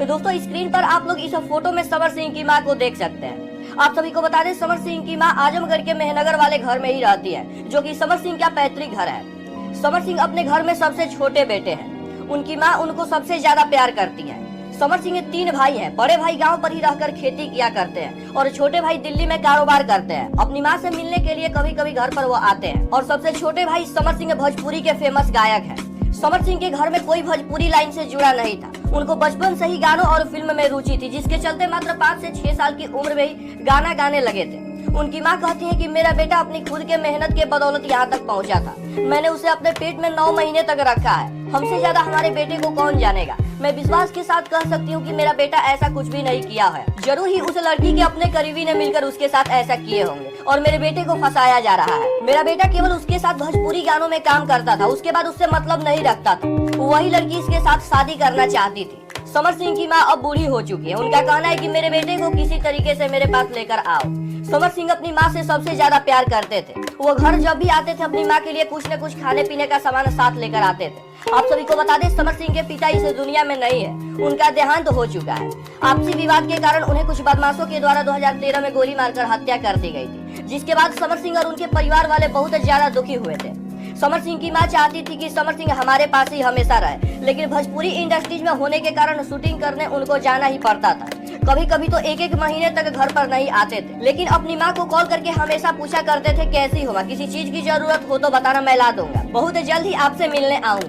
तो दोस्तों स्क्रीन पर आप लोग इस फोटो में समर सिंह की मां को देख सकते हैं। आप सभी को बता दें समर सिंह की मां आजमगढ़ के मेहनगर वाले घर में ही रहती है, जो कि समर सिंह का पैतृक घर है। समर सिंह अपने घर में सबसे छोटे बेटे हैं। उनकी मां उनको सबसे ज्यादा प्यार करती है। समर सिंह के 3 भाई हैं। बड़े भाई गांव पर ही रहकर खेती किया करते हैं और छोटे भाई दिल्ली में कारोबार करते हैं। अपनी मां से मिलने के लिए कभी कभी घर पर वो आते हैं। और सबसे छोटे भाई समर सिंह भोजपुरी के फेमस गायक हैं। समर सिंह के घर में कोई भोजपुरी लाइन से जुड़ा नहीं था। उनको बचपन से ही गानों और फिल्म में रुचि थी, जिसके चलते मात्र 5 से 6 साल की उम्र में ही गाना गाने लगे थे। उनकी मां कहती है कि मेरा बेटा अपनी खुद के मेहनत के बदौलत यहाँ तक पहुँचा था। मैंने उसे अपने पेट में 9 महीने तक रखा है। हमसे ज्यादा हमारे बेटे को कौन जानेगा। मैं विश्वास के साथ कह सकती हूँ कि मेरा बेटा ऐसा कुछ भी नहीं किया है। जरूर ही उस लड़की के अपने करीबी ने मिलकर उसके साथ ऐसा किए होंगे और मेरे बेटे को फंसाया जा रहा है। मेरा बेटा केवल उसके साथ भोजपुरी गानों में काम करता था, उसके बाद उससे मतलब नहीं रखता था। वही लड़की इसके साथ शादी करना चाहती थी। समर सिंह की मां अब बूढ़ी हो चुकी है। उनका कहना है कि मेरे बेटे को किसी तरीके से मेरे पास लेकर आओ। समर सिंह अपनी मां से सबसे ज्यादा प्यार करते थे। वो घर जब भी आते थे अपनी मां के लिए कुछ न कुछ खाने पीने का सामान साथ लेकर आते थे। आप सभी को बता दें समर सिंह के पिता इस दुनिया में नहीं है। उनका देहांत हो चुका है। आपसी विवाद के कारण उन्हें कुछ बदमाशों के द्वारा 2013 में गोली मारकर हत्या कर दी गई थी, जिसके बाद समर सिंह और उनके परिवार वाले बहुत ज्यादा दुखी हुए थे। समर सिंह की मां चाहती थी कि समर सिंह हमारे पास ही हमेशा रहे, लेकिन भोजपुरी इंडस्ट्रीज में होने के कारण शूटिंग करने उनको जाना ही पड़ता था। कभी कभी तो 1-1 महीने तक घर पर नहीं आते थे, लेकिन अपनी मां को कॉल करके हमेशा पूछा करते थे कैसी हो मां, किसी चीज की जरूरत हो तो बताना, मैं ला दूंगा। बहुत जल्द ही आपसे मिलने आऊंगा।